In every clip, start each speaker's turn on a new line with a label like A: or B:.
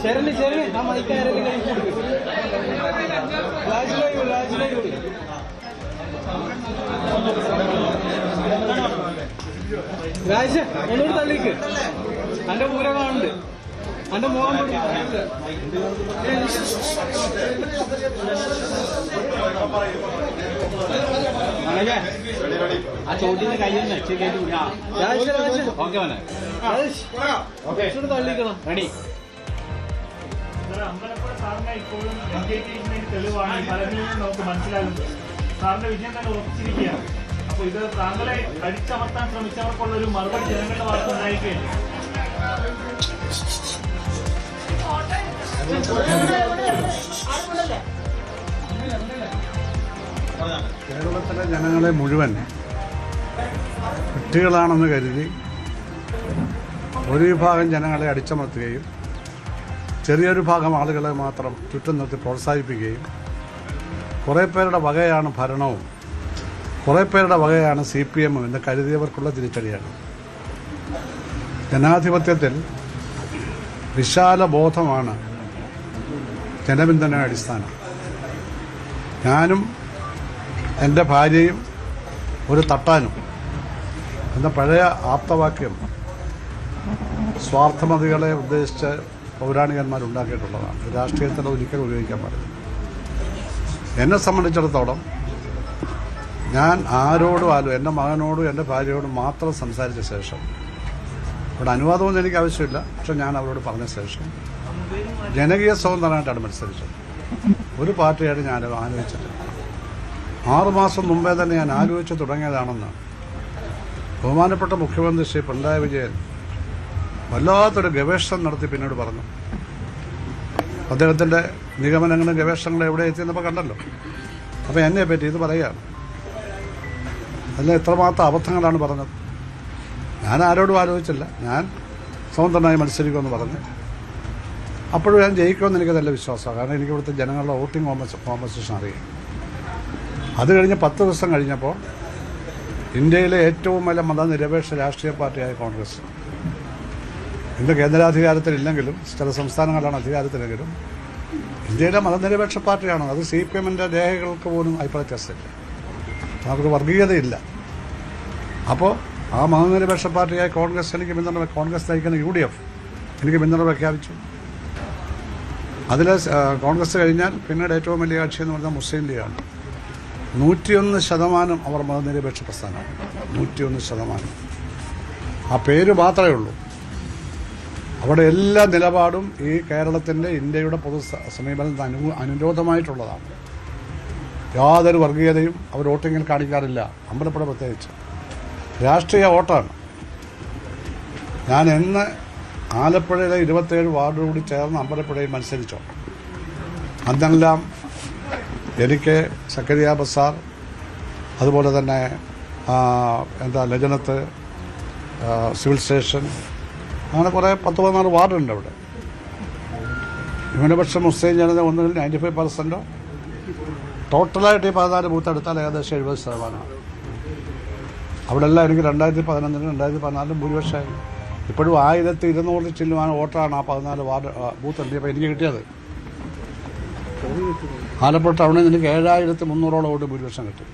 A: ശരണി ശരണി ആ മൈക്കാരല്ലേ രാജ എന്നോട് തള്ളിക്ക് എന്റെ പൂരങ്ങളുണ്ട് എന്റെ മോഹൻ ആ ചോട്ടിന്റെ കയ്യിൽ തള്ളിക്കണം റെഡി.
B: അമ്പലപ്പുഴ സാറിനെ ഇപ്പോഴും വിജയിക്കുന്നതിന് തെളിവാണ് ഫലത്തിൽ നിന്ന് നമുക്ക് മനസ്സിലാകുന്നത്. സാറിന്റെ വിജയം തന്നെ ഉറപ്പിച്ചിരിക്കുകയാണ്. അപ്പൊ ഇത് താങ്കളെ അടിച്ചമർത്താൻ ശ്രമിച്ചവർക്കുള്ള ഒരു മറുപടി ജനങ്ങളുടെ ഭാഗത്ത് ഉണ്ടായിരിക്കുകയല്ലേ?
C: കേരളത്തിലെ ജനങ്ങളെ മുഴുവൻ കുട്ടികളാണെന്ന് കരുതി ഒരു വിഭാഗം ജനങ്ങളെ അടിച്ചമർത്തുകയും ചെറിയൊരു ഭാഗം ആളുകളെ മാത്രം ചുറ്റും നിർത്തി പ്രോത്സാഹിപ്പിക്കുകയും കുറേ പേരുടെ വകയാണ് ഭരണവും കുറേ പേരുടെ വകയാണ് CPM എന്ന് കരുതിയവർക്കുള്ള തിരിച്ചടിയാണ്. ജനാധിപത്യത്തിൽ വിശാല ബോധമാണ് ജനപിന്തുണയുടെ അടിസ്ഥാനം. ഞാനും എൻ്റെ ഭാര്യയും ഒരു തട്ടാനും എന്ന പഴയ ആപ്തവാക്യം സ്വാർത്ഥമതികളെ ഉദ്ദേശിച്ച് പൗരാണികന്മാരുണ്ടാക്കിയിട്ടുള്ളതാണ്. രാഷ്ട്രീയത്തിൽ ഒരിക്കലും ഉപയോഗിക്കാൻ പാടില്ല. എന്നെ സംബന്ധിച്ചിടത്തോളം ഞാൻ ആരോടും എൻ്റെ മകനോടും എൻ്റെ ഭാര്യയോടും മാത്രം സംസാരിച്ച ശേഷം, ഇവിടെ അനുവാദമൊന്നും എനിക്ക് ആവശ്യമില്ല, പക്ഷെ ഞാൻ അവരോട് പറഞ്ഞ ശേഷം ജനകീയ സ്വതന്ത്രമായിട്ടാണ് മത്സരിച്ചത്. ഒരു പാർട്ടിയായിട്ട് ഞാൻ ആലോചിച്ചിട്ടില്ല. 6 മാസം മുമ്പേ തന്നെ ഞാൻ ആലോചിച്ച് തുടങ്ങിയതാണെന്ന് ബഹുമാനപ്പെട്ട മുഖ്യമന്ത്രി ശ്രീ പിണറായി വിജയൻ വല്ലാത്തൊരു ഗവേഷണം നടത്തി പിന്നീട് പറഞ്ഞു. അദ്ദേഹത്തിൻ്റെ നിഗമനങ്ങളും ഗവേഷണങ്ങളും എവിടെ എത്തിയെന്നപ്പോൾ കണ്ടല്ലോ. അപ്പോൾ എന്നെ പറ്റി ഇത് പറയുകയാണ്. അതിൽ എത്രമാത്രം അബദ്ധങ്ങളാണ് പറഞ്ഞത്. ഞാൻ ആരോടും ആലോചിച്ചില്ല, ഞാൻ സ്വതന്ത്രമായി മത്സരിക്കുമെന്ന് പറഞ്ഞു. അപ്പോഴും ഞാൻ ജയിക്കുമെന്ന് എനിക്ക് നല്ല വിശ്വാസമാണ്. കാരണം എനിക്ക് ഇവിടുത്തെ ജനങ്ങളുടെ വോട്ടിംഗ് കോമ്പസിഷൻ അറിയാം. അത് കഴിഞ്ഞ് 10 ദിവസം കഴിഞ്ഞപ്പോൾ ഇന്ത്യയിലെ ഏറ്റവും വലിയ മതനിരപേക്ഷ രാഷ്ട്രീയ പാർട്ടിയായ കോൺഗ്രസ്, ഇന്ന് കേന്ദ്രാധികാരത്തിലില്ലെങ്കിലും ചില സംസ്ഥാനങ്ങളിലാണ് അധികാരത്തിലെങ്കിലും ഇന്ത്യയിലെ മതനിരപേക്ഷ പാർട്ടിയാണ്. അത് CPMന്റെ രേഖകൾക്ക് പോലും അഭിപ്രായ വ്യത്യാസമില്ല. നമുക്ക് വർഗീയതയില്ല. അപ്പോൾ ആ മതനിരപേക്ഷ പാർട്ടിയായ കോൺഗ്രസ് എനിക്ക് പിന്തുണ, കോൺഗ്രസ് നയിക്കുന്ന UDF എനിക്ക് പിന്തുണ പ്രഖ്യാപിച്ചു. അതിൽ കോൺഗ്രസ് കഴിഞ്ഞാൽ പിന്നീട് ഏറ്റവും വലിയ കക്ഷി എന്ന് പറഞ്ഞാൽ മുസ്ലിം ലീഗാണ്. 101% അവർ മതനിരപേക്ഷ പ്രസ്ഥാനമാണ്. 101%. ആ പേര് മാത്രമേ ഉള്ളൂ. അവിടെ എല്ലാ നിലപാടും ഈ കേരളത്തിൻ്റെ ഇന്ത്യയുടെ പൊതു സമീപനത്തിന് അനുരോധമായിട്ടുള്ളതാണ്. യാതൊരു വർഗീയതയും അവർ വോട്ടിങ്ങിൽ കാണിക്കാറില്ല. അമ്പലപ്പുഴ പ്രത്യേകിച്ച് രാഷ്ട്രീയ വോട്ടാണ്. ഞാൻ എന്ന് ആലപ്പുഴയിലെ 27 വാർഡുകൂടി ചേർന്ന് അമ്പലപ്പുഴയിൽ മത്സരിച്ചോ, അന്നെല്ലാം എനിക്ക് സക്കരിയ ബസാർ, അതുപോലെ തന്നെ ലജനത്ത്, സിവിൽ സ്റ്റേഷൻ, അങ്ങനെ കുറേ 10-14 വാർഡുണ്ട് അവിടെ. ന്യൂനപക്ഷ മുസ്ലിം ജനത ഒന്നുകിൽ 95%, ടോട്ടലായിട്ട് ഈ 14 ബൂത്ത് എടുത്താൽ ഏകദേശം 70%. അവിടെ എല്ലാം എനിക്ക് 2015-ലും 2014-ലും ഭൂരിപക്ഷമായി. ഇപ്പോഴും 1200 ചില്ലുവാൻ വോട്ടാണ് ആ 14 വാർഡ് ബൂത്ത് എത്തിയപ്പോൾ എനിക്ക് കിട്ടിയത്. ആലപ്പുഴ ടൗണിൽ എനിക്ക് 7300ഓളം വോട്ട് ഭൂരിപക്ഷം കിട്ടി.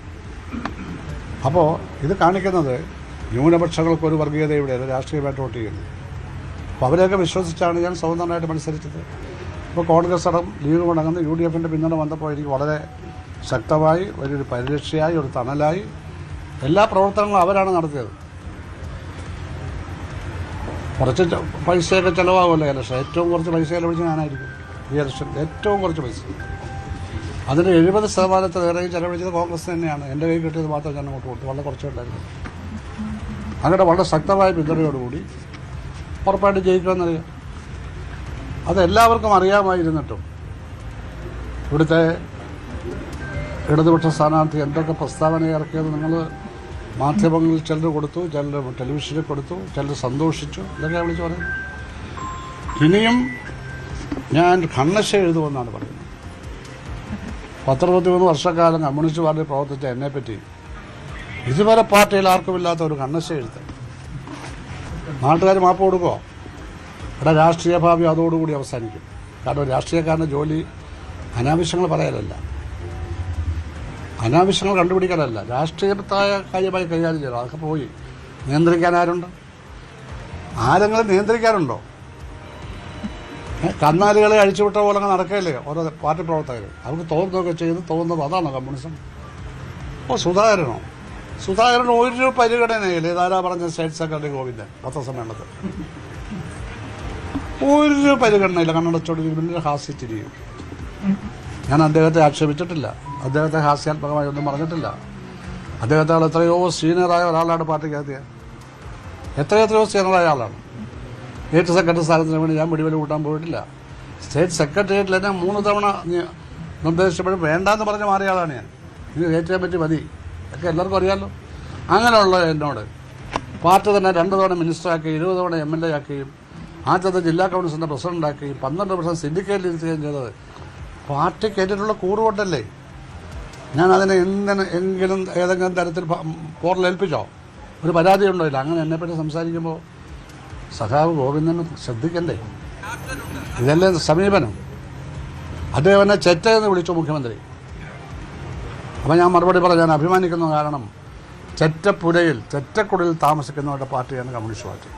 C: അപ്പോൾ ഇത് കാണിക്കുന്നത് ന്യൂനപക്ഷങ്ങൾക്കൊരു വർഗീയത ഇവിടെയല്ല, രാഷ്ട്രീയമായിട്ട് വോട്ട് ചെയ്യുന്നു. അപ്പോൾ അവരെയൊക്കെ വിശ്വസിച്ചാണ് ഞാൻ സ്വതന്ത്രമായിട്ട് മത്സരിച്ചത്. ഇപ്പോൾ കോൺഗ്രസ് അടക്കം ലീഗ് അടങ്ങുന്ന UDFന്റെ പിന്തുണ വന്നപ്പോൾ എനിക്ക് വളരെ ശക്തമായി വലിയൊരു പരിരക്ഷയായി, ഒരു തണലായി. എല്ലാ പ്രവർത്തനങ്ങളും അവരാണ് നടത്തിയത്. കുറച്ച് പൈസയൊക്കെ ചിലവാകുമല്ലോ ഇലക്ഷൻ. ഏറ്റവും കുറച്ച് പൈസ ചിലവഴിച്ച് ഞാനായിരിക്കും ഈ ഇലക്ഷൻ. ഏറ്റവും കുറച്ച് പൈസ, അതിന് 70%-ലേറെ ചിലവഴിച്ചത് കോൺഗ്രസ് തന്നെയാണ്. എൻ്റെ കയ്യിൽ കിട്ടിയത് മാത്രം ഞാൻ അങ്ങോട്ട് കൊടുത്തു. വളരെ കുറച്ചുണ്ടായിരുന്നു. അങ്ങനെ വളരെ ശക്തമായ പിന്തുണയോടുകൂടി ഉറപ്പായിട്ട് ജയിക്കുമെന്നറിയാം. അതെല്ലാവർക്കും അറിയാമായിരുന്നിട്ടും ഇവിടുത്തെ ഇടതുപക്ഷ സ്ഥാനാർത്ഥി എന്തൊക്കെ പ്രസ്താവന ഇറക്കിയത് നിങ്ങൾ മാധ്യമങ്ങളിൽ ചിലർ കൊടുത്തു, ചിലർ ടെലിവിഷനിൽ കൊടുത്തു, ചിലർ സന്തോഷിച്ചു, ഇതൊക്കെ വിളിച്ച് പറയുന്നു. ഇനിയും ഞാൻ ഖണ്ഡശ എഴുതുമെന്നാണ് പറയുന്നത്. 10-23 വർഷക്കാലം കമ്മ്യൂണിസ്റ്റ് പാർട്ടി പ്രവർത്തിച്ച എന്നെപ്പറ്റി ഇതുവരെ പാർട്ടിയിൽ ആർക്കും ഇല്ലാത്ത ഒരു കണ്ണശ എഴുത്ത്. നാട്ടുകാർ മാപ്പ് കൊടുക്കുമോ? ഇവിടെ രാഷ്ട്രീയ ഭാവി അതോടുകൂടി അവസാനിക്കും. കാരണം രാഷ്ട്രീയക്കാരൻ്റെ ജോലി അനാവശ്യങ്ങൾ പറയലല്ല, അനാവശ്യങ്ങൾ കണ്ടുപിടിക്കലല്ല, രാഷ്ട്രീയത്തായ കാര്യമായി കൈകാര്യം ചെയ്യണം. അതൊക്കെ പോയി. നിയന്ത്രിക്കാൻ ആരുണ്ട്? ആരെങ്കിലും നിയന്ത്രിക്കാറുണ്ടോ? കന്നാലികളെ അഴിച്ചുവിട്ട പോലെ നടക്കുകയല്ലേ ഓരോ പാർട്ടി പ്രവർത്തകർ. അവർക്ക് തോന്നുന്നതൊക്കെ ചെയ്ത് തോന്നുന്നത് അതാണോ കമ്മ്യൂണിസം? സുധാകരനോ? സുധാകരൻ ഒരു പരിഗണനയില്ല. ഇതാരാ പറഞ്ഞ സ്റ്റേറ്റ് സെക്രട്ടറി ഗോവിന്ദൻ പത്രസമ്മേളനത്തിൽ ഒരു പരിഗണനയില്ല. കണ്ണടച്ചോടി പിന്നെ ഹാസ്യത്തിരിയും. ഞാൻ അദ്ദേഹത്തെ ആക്ഷേപിച്ചിട്ടില്ല, അദ്ദേഹത്തെ ഹാസ്യാത്മകമായി ഒന്നും പറഞ്ഞിട്ടില്ല. അദ്ദേഹത്തെക്കാൾ എത്രയോ സീനിയറായ ഒരാളാണ് പാർട്ടിക്കകത്ത്. എത്രയോ സീനിയറായ ആളാണ്. സ്റ്റേറ്റ് സെക്രട്ടറി സ്ഥാനത്തിന് വേണ്ടി ഞാൻ വെടിവെല് കൂട്ടാൻ പോയിട്ടില്ല. സ്റ്റേറ്റ് സെക്രട്ടേറിയറ്റിൽ തന്നെ 3 തവണ നിർദ്ദേശിച്ചപ്പോഴും വേണ്ടാന്ന് പറഞ്ഞ് മാറിയ ആളാണ് ഞാൻ. ഇത് കയറ്റാൻ പറ്റി മതി ഒക്കെ എല്ലാവർക്കും അറിയാമല്ലോ. അങ്ങനെയുള്ള എന്നോട് പാർട്ടി തന്നെ 2 തവണ മിനിസ്റ്ററാക്കി, 20 തവണ MLA ആക്കുകയും ആദ്യത്തെ ജില്ലാ കൗൺസിലിൻ്റെ പ്രസിഡൻ്റാക്കുകയും 12 വർഷം സിൻഡിക്കേറ്റിൽ ഇരുത്തുകയും ചെയ്തത് പാർട്ടി കേട്ടിട്ടുള്ള കൂറുകൊണ്ടല്ലേ. ഞാൻ അതിനെ എങ്കിലും ഏതെങ്കിലും തരത്തിൽ പോറിലേൽപ്പിച്ചോ? ഒരു പരാതി ഉണ്ടോ? ഇല്ല. അങ്ങനെ എന്നെപ്പറ്റി സംസാരിക്കുമ്പോൾ സഖാവ് ഗോവിന്ദന് ശ്രദ്ധിക്കണ്ടേ? ഇതല്ലേ സമീപനം? അദ്ദേഹം എന്നെ ചെറ്റയെന്ന് വിളിച്ചു മുഖ്യമന്ത്രി. അപ്പം ഞാൻ മറുപടി പറഞ്ഞു, ഞാൻ അഭിമാനിക്കുന്നു. കാരണം ചെറ്റപ്പുരയിൽ ചെറ്റക്കുടിൽ താമസിക്കുന്നവരുടെ പാർട്ടിയാണ് കമ്മ്യൂണിസ്റ്റ് പാർട്ടി.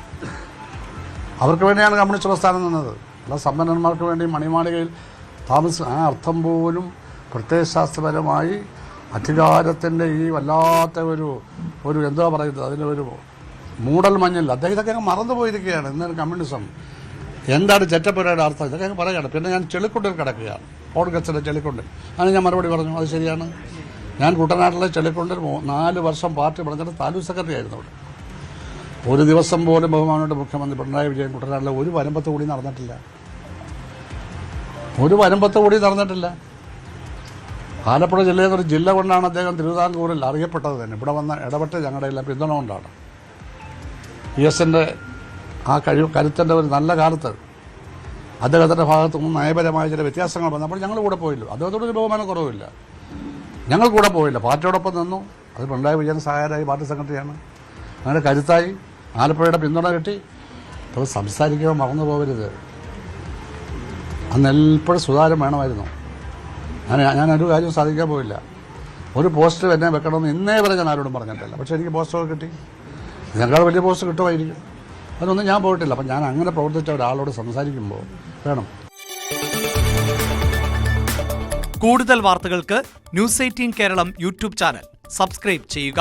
C: അവർക്ക് വേണ്ടിയാണ് കമ്മ്യൂണിസ്റ്റ് പ്രസ്ഥാനം നിന്നത്. അല്ല സമ്പന്നന്മാർക്ക് വേണ്ടി മണിമാളികയിൽ ആ അർത്ഥം പോലും പ്രത്യയശാസ്ത്രപരമായി അധികാരത്തിൻ്റെ ഈ വല്ലാത്ത ഒരു എന്താ പറയുന്നത്, അതിനൊരു മൂടൽ മഞ്ഞിൽ അദ്ദേഹം ഇതൊക്കെ അങ്ങ് മറന്നുപോയിരിക്കുകയാണ്. ഇന്നൊരു കമ്മ്യൂണിസം എന്താണ് ചെറ്റപ്പുരയുടെ അർത്ഥം ഇതൊക്കെ അങ്ങ് പറയുകയാണ്. പിന്നെ ഞാൻ ചെളിക്കുണ്ടിൽ കിടക്കുകയാണ്, ഓർഗസ്റ്റിലെ ചെളിക്കുണ്ടിൽ. അതിന് ഞാൻ മറുപടി പറഞ്ഞു, അത് ശരിയാണ്. ഞാൻ കുട്ടനാട്ടിലെ ചെളിക്കുണ്ടിൽ 4 വർഷം പാർട്ടി പറഞ്ഞിട്ട് താലൂക്ക് സെക്രട്ടറി ആയിരുന്നു. അവിടെ ഒരു ദിവസം പോലും ബഹുമാനോട് മുഖ്യമന്ത്രി പിണറായി വിജയൻ കുട്ടനാട്ടിലെ ഒരു വരമ്പത്ത് കൂടി നടന്നിട്ടില്ല. ഒരു വരമ്പത്ത് കൂടി നടന്നിട്ടില്ല. ആലപ്പുഴ ജില്ലയിൽ നിന്നൊരു ജില്ല കൊണ്ടാണ് അദ്ദേഹം തിരുവിതാംകൂറിൽ അറിയപ്പെട്ടത് തന്നെ. ഇവിടെ വന്ന ഇടപെട്ട് ഞങ്ങളുടെ എല്ലാം പിന്തുണ കൊണ്ടാണ്. PS-ൻ്റെ ആ കരുത്തിൻ്റെ ഒരു നല്ല കാലത്ത് അദ്ദേഹത്തിൻ്റെ ഭാഗത്തു നിന്ന് നയപരമായ ചില വ്യത്യാസങ്ങൾ വന്നപ്പോൾ ഞങ്ങൾ കൂടെ പോയില്ല. അദ്ദേഹത്തോടൊരു ബഹുമാനം കുറവില്ല. ഞങ്ങൾ കൂടെ പോയില്ല, പാർട്ടിയോടൊപ്പം നിന്നു. അത് പിണറായി വിജയൻ സഹായരായി പാർട്ടി സെക്രട്ടറിയാണ്. അങ്ങനെ കരുത്തായി ആലപ്പുഴയുടെ പിന്തുണ കിട്ടി. അപ്പോൾ സംസാരിക്കുമ്പോൾ മറന്നു പോകരുത്, അന്ന് എപ്പോഴും സുധാകരൻ വേണമായിരുന്നു. ഞാനൊരു കാര്യം സാധിക്കാൻ പോയില്ല. ഒരു പോസ്റ്റ് എന്നെ വെക്കണമെന്ന് ഇന്നേ വരെ ഞാൻ ആരോടും പറഞ്ഞിട്ടില്ല. പക്ഷേ എനിക്ക് പോസ്റ്റൊക്കെ കിട്ടി. ഇതിനേക്കാൾ വലിയ പോസ്റ്റ് കിട്ടുമായിരിക്കും. അതിനൊന്നും ഞാൻ പോയിട്ടില്ല. അപ്പം ഞാൻ അങ്ങനെ പ്രവർത്തിച്ച ഒരാളോട് സംസാരിക്കുമ്പോൾ വേണം.
D: കൂടുതൽ വാർത്തകൾക്ക് News 18 കേരളം യൂട്യൂബ് ചാനൽ സബ്സ്ക്രൈബ് ചെയ്യുക.